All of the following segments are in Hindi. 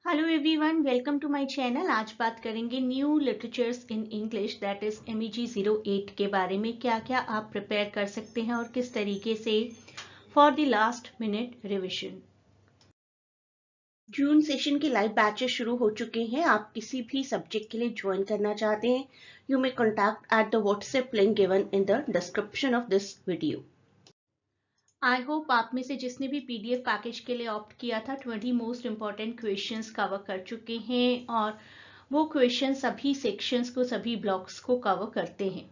Hello everyone, welcome to my channel. आज बात करेंगे new literatures in English that is MEG 08 के बारे में। क्या क्या आप प्रिपेयर कर सकते हैं और किस तरीके से for the last minute revision. June session के लाइव बैचेस शुरू हो चुके हैं। आप किसी भी सब्जेक्ट के लिए ज्वाइन करना चाहते हैं, you may contact at the WhatsApp link given in the description of this video. I hope आप में से जिसने भी PDF पैकेज के लिए ऑप्ट किया था 20 मोस्ट इंपॉर्टेंट क्वेश्चंस कवर कर चुके हैं और वो क्वेश्चन सभी सेक्शंस को, सभी ब्लॉक्स को कवर करते हैं।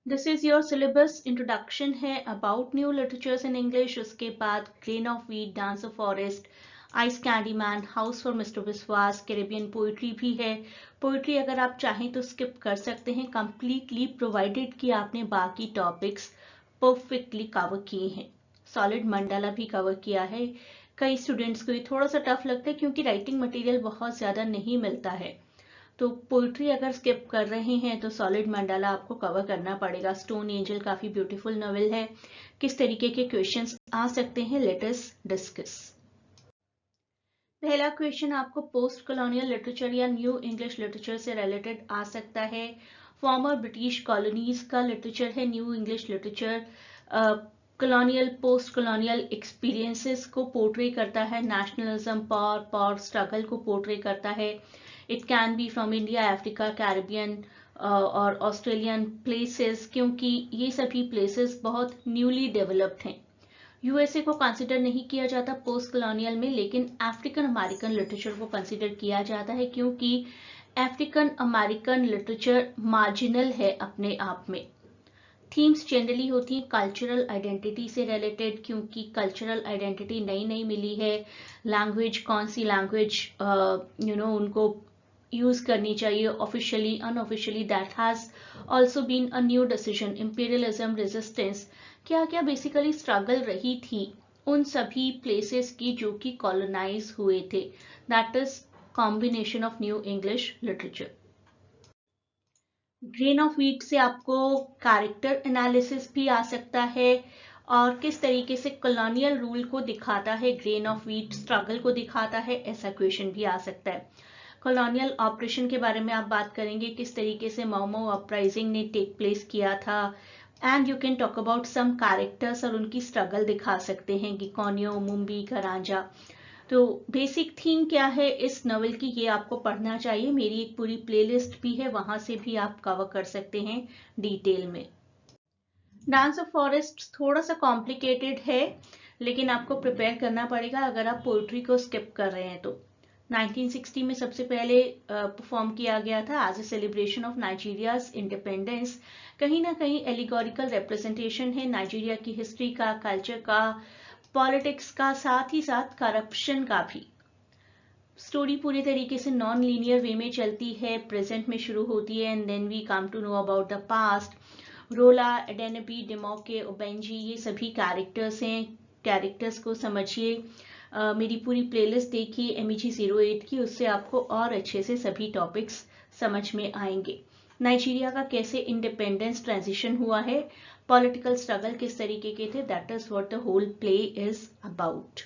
This is your syllabus. Introduction है about new literatures in English, उसके बाद grain of wheat, dance of forest, ice candy man, house for mister Biswas, Caribbean poetry भी है। पोइट्री अगर आप चाहें तो स्किप कर सकते हैं कंप्लीटली, प्रोवाइडेड कि आपने बाकी टॉपिक्स परफेक्टली कवर किए हैं। सॉलिड मंडाला भी कवर किया है। कई स्टूडेंट्स को ये थोड़ा सा टफ लगता है क्योंकि राइटिंग मटेरियल बहुत ज़्यादा नहीं मिलता है, तो पोइट्री अगर स्किप कर रहे हैं तो सॉलिड मंडाला आपको कवर करना पड़ेगा। स्टोन एंजल काफ़ी ब्यूटीफुल नॉवेल है। किस तरीके के क्वेश्चंस आ सकते हैं, लेट अस डिस्कस। पहला क्वेश्चन आपको पोस्ट कॉलोनियल लिटरेचर या न्यू इंग्लिश लिटरेचर से रिलेटेड आ सकता है। फॉर्मर ब्रिटिश कॉलोनीज का लिटरेचर है new English literature. Colonial, post colonial experiences को पोर्ट्रे करता है। नेशनलिज्म, पावर स्ट्रगल को पोर्ट्रे करता है। It can be from India, Africa, Caribbean और ऑस्ट्रेलियन प्लेसेस, क्योंकि ये सभी प्लेसेस बहुत न्यूली डेवलप्ड हैं। USA को कंसिडर नहीं किया जाता पोस्ट कॉलोनियल में, लेकिन अफ्रीकन अमेरिकन लिटरेचर को कंसिडर किया जाता है क्योंकि अफ्रीकन अमेरिकन लिटरेचर मार्जिनल है अपने आप में। थीम्स जनरली होती हैं कल्चरल आइडेंटिटी से रिलेटेड, क्योंकि कल्चरल आइडेंटिटी नई नई मिली है। लैंग्वेज, कौन सी लैंग्वेज उनको यूज करनी चाहिए officially, unofficially, that has also been a new decision. Imperialism, resistance, क्या क्या बेसिकली स्ट्रगल रही थी उन सभी प्लेसेस की जो कि कॉलोनाइज हुए थे। That is combination of new English literature. Grain of wheat से आपको कैरेक्टर एनालिसिस भी आ सकता है और किस तरीके से कॉलोनियल रूल को दिखाता है। ग्रेन ऑफ व्हीट स्ट्रगल को दिखाता है, ऐसा क्वेश्चन भी आ सकता है। कॉलोनियल ऑपरेशन के बारे में आप बात करेंगे, किस तरीके से माओ अपराइजिंग ने टेक प्लेस किया था। And you can talk about some characters और उनकी स्ट्रगल दिखा सकते हैं, गिकोनियो, मुंबी, करांजा। तो बेसिक थीम क्या है इस नॉवेल की, ये आपको पढ़ना चाहिए। मेरी एक पूरी प्लेलिस्ट भी है, वहां से भी आप कवर कर सकते हैं डिटेल में। डांस ऑफ फॉरेस्ट थोड़ा सा कॉम्प्लिकेटेड है, लेकिन आपको प्रिपेयर करना पड़ेगा अगर आप पोइट्री को स्किप कर रहे हैं तो। 1960 में सबसे पहले परफॉर्म किया गया था as a celebration of Nigeria's independence. कहीं ना कहीं एलिगोरिकल रिप्रेजेंटेशन है नाइजीरिया की हिस्ट्री का, कल्चर का, पॉलिटिक्स का, साथ ही साथ करप्शन का भी। स्टोरी पूरी तरीके से नॉन लीनियर वे में चलती है, प्रेजेंट में शुरू होती है and then we come to know about the past. Rola, Adenebi, डेमोके, ओबेंजी, ये सभी कैरेक्टर्स हैं। कैरेक्टर्स को समझिए। मेरी पूरी प्लेलिस्ट देखिए MEG 08 की, उससे आपको और अच्छे से सभी टॉपिक्स समझ में आएंगे। नाइजीरिया का कैसे इंडिपेंडेंस ट्रांजिशन हुआ है, पॉलिटिकल स्ट्रगल किस तरीके के थे, that is what the whole play is about.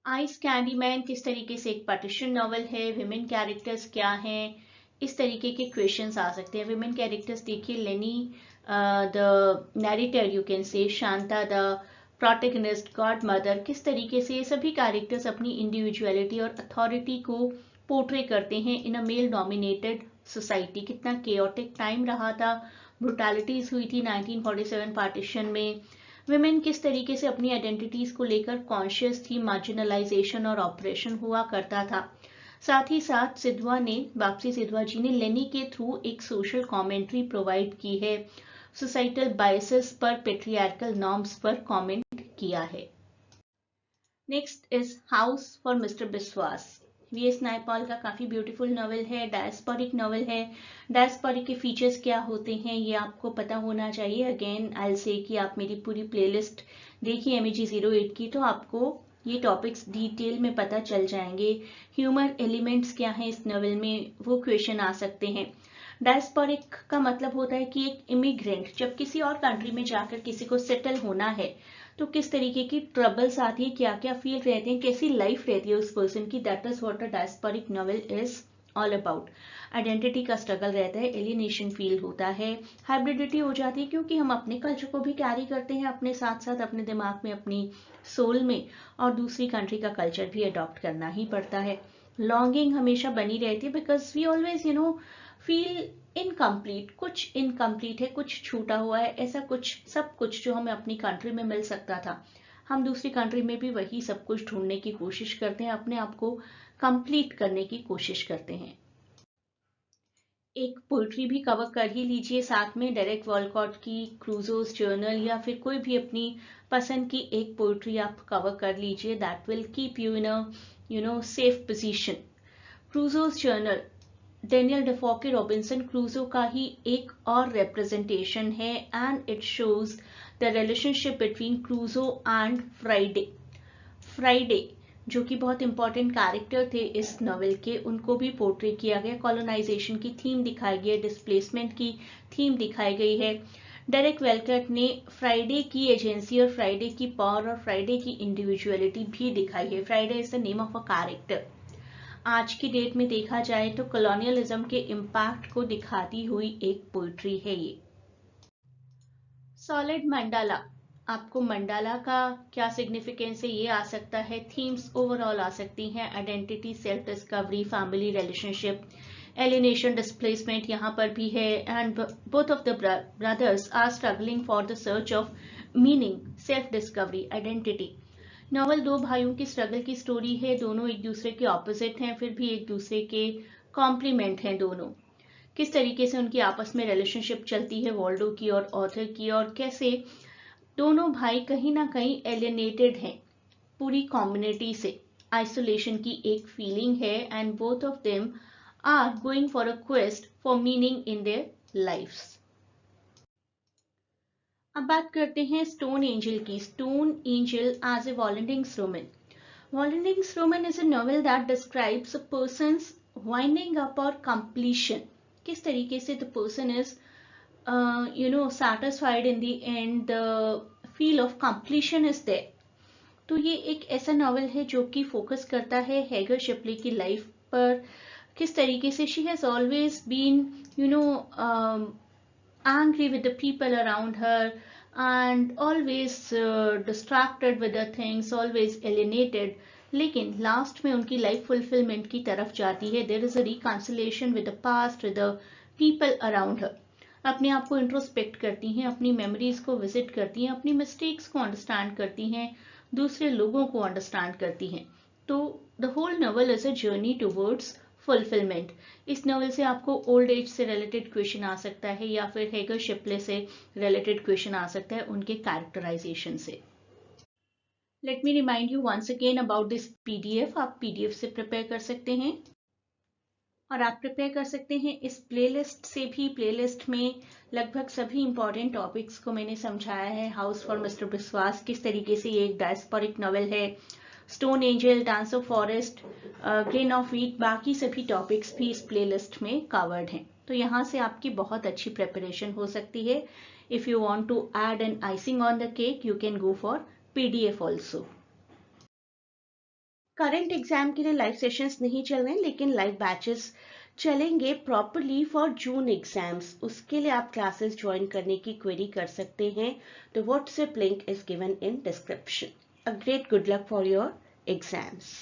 Ice candy man किस तरीके से एक पार्टीशन नॉवल है, विमेन कैरेक्टर्स क्या हैं, इस तरीके के क्वेश्चंस आ सकते हैं। विमेन कैरेक्टर्स देखिए, लेनी the narrator you can say, Shanta the protagonist, God mother, किस तरीके से ये सभी कैरेक्टर्स अपनी इंडिविजुअलिटी और अथॉरिटी को पोर्ट्रे करते हैं इन अ मेल डोमिनेटेड सोसाइटी। कितना केओटिक टाइम रहा था, ब्रुटैलिटीज हुई थी 1947 पार्टीशन में। विमेन किस तरीके से अपनी आइडेंटिटीज को लेकर कॉन्शियस थी, मार्जिनलाइजेशन और ऑपरेशन हुआ करता था। साथ ही साथ सिद्धवा ने, वापसी सिद्धवा जी ने लेनी के थ्रू एक सोशल कमेंट्री प्रोवाइड की है, सोसाइटल बायसेस पर, पेट्रियार्कल नॉर्म्स पर कमेंट किया है। Next is house for mister Biswas. VS Naipaul का काफी ब्यूटीफुल नॉवेल है, डायस्पोरिक नॉवेल है। डायस्पोरिक के फीचर्स क्या होते हैं ये आपको पता होना चाहिए। अगेन आई से कि आप मेरी पूरी प्लेलिस्ट देखिए MEG 08 की, तो आपको ये टॉपिक्स डिटेल में पता चल जाएंगे। ह्यूमर एलिमेंट्स क्या हैं इस नॉवेल में, वो क्वेश्चन आ सकते हैं। डायस्पोरिक का मतलब होता है कि एक इमिग्रेंट जब किसी और कंट्री में जाकर किसी को सेटल होना है तो किस तरीके की ट्रबल्स आती है, क्या क्या फील रहते हैं, कैसी लाइफ रहती है उस पर्सन की, that is what a diasporic novel is all about. Identity का स्ट्रगल रहता है, एलिनेशन फील होता है, हाइब्रिडिटी हो जाती है क्योंकि हम अपने कल्चर को भी कैरी करते हैं अपने साथ साथ अपने दिमाग में, अपनी सोल में, और दूसरी कंट्री का कल्चर भी अडॉप्ट करना ही पड़ता है। लॉन्गिंग हमेशा बनी रहती है because we always feel incomplete, कुछ इनकम्प्लीट है, कुछ छूटा हुआ है, ऐसा कुछ सब कुछ जो हमें अपनी कंट्री में मिल सकता था, हम दूसरी कंट्री में भी वही सब कुछ ढूंढने की कोशिश करते हैं, अपने आप को कंप्लीट करने की कोशिश करते हैं। एक पोइट्री भी कवर कर ही लीजिए साथ में, डेरेक वॉलकॉट की क्रूजोज जर्नल, या फिर कोई भी अपनी पसंद की एक पोइट्री आप कवर कर लीजिए, that will keep you in a safe position. Crusoe's journal Daniel Defoe के रॉबिन्सन क्रूजो का ही एक और रिप्रेजेंटेशन है, and it shows the relationship between Crusoe and Friday. Friday जो कि बहुत इंपॉर्टेंट कैरेक्टर थे इस नॉवेल के, उनको भी पोर्ट्रे किया गया, कॉलोनाइजेशन की थीम दिखाई गई है, डिस्प्लेसमेंट की थीम दिखाई गई है। डेरेक वेलकट ने फ्राइडे की एजेंसी और फ्राइडे की पावर और फ्राइडे की इंडिविजुअलिटी भी दिखाई है। Friday is the name of a character. आज की डेट में देखा जाए तो कॉलोनियलिज्म के इम्पैक्ट को दिखाती हुई एक पोइट्री है ये। सॉलिड मंडाला, आपको मंडाला का क्या सिग्निफिकेंस है ये आ सकता है, थीम्स ओवरऑल आ सकती हैं, identity, self discovery, family relationship, alienation, displacement यहाँ पर भी है, and both of the brothers are struggling for the search of meaning, self discovery, identity. Novel दो भाइयों की स्ट्रगल की स्टोरी है, दोनों एक दूसरे के ऑपोजिट हैं, फिर भी एक दूसरे के कॉम्प्लीमेंट हैं दोनों। किस तरीके से उनकी आपस में रिलेशनशिप चलती है वॉल्डो की और ऑथर की, और कैसे दोनों भाई कहीं ना कहीं एलिनेटेड हैं पूरी कम्युनिटी से, आइसोलेशन की एक फीलिंग है, and both of them are going for a quest for meaning in their lifes. अब बात करते हैं स्टोन एंजल की। Stone angel as a bildungsroman. Bildungsroman is a novel that describes a person's winding up और कंप्लीशन, किस तरीके से the person is satisfied in the end, the feel of completion is there। तो ये एक ऐसा नॉवल है जो कि फोकस करता है हेगर शिपले की लाइफ पर, किस तरीके से she has always been angry with the people around her and always distracted with the things, always alienated, लेकिन लास्ट में उनकी लाइफ फुलफिलमेंट की तरफ जाती है। There is a reconciliation with the past, with the people around her. अपने आप को इंट्रोस्पेक्ट करती हैं, अपनी मेमोरीज को विजिट करती हैं, अपनी मिस्टेक्स को अंडरस्टैंड करती हैं, दूसरे लोगों को अंडरस्टैंड करती हैं। तो the whole novel is a journey towards fulfilment. इस नॉवल से आपको ओल्ड एज से रिलेटेड क्वेश्चन आ सकता है, या फिर हेगर शिपले से रिलेटेड क्वेश्चन आ सकता है उनके कैरेक्टराइजेशन से। Let me remind you once again about this PDF. आप पीडीएफ से प्रिपेयर कर सकते हैं, और आप प्रिपेयर कर सकते हैं इस प्लेलिस्ट से भी। प्लेलिस्ट में लगभग सभी इंपॉर्टेंट टॉपिक्स को मैंने समझाया है। हाउस फॉर मिस्टर बिस्वास किस तरीके से ये एक डायस्पोरिक नॉवेल है, stone angel, dance of forest, grain of wheat, बाकी सभी टॉपिक्स भी इस प्लेलिस्ट में कवर्ड हैं। तो यहाँ से आपकी बहुत अच्छी प्रिपरेशन हो सकती है। If you want to add an icing on the cake, you can go for PDF also. Current exam के लिए लाइव सेशंस नहीं चल रहे हैं, लेकिन लाइव बैचेस चलेंगे प्रॉपरली फॉर जून एग्जाम्स। उसके लिए आप क्लासेस ज्वाइन करने की क्वेरी कर सकते हैं। The WhatsApp link is given in description. A great good luck for your exams.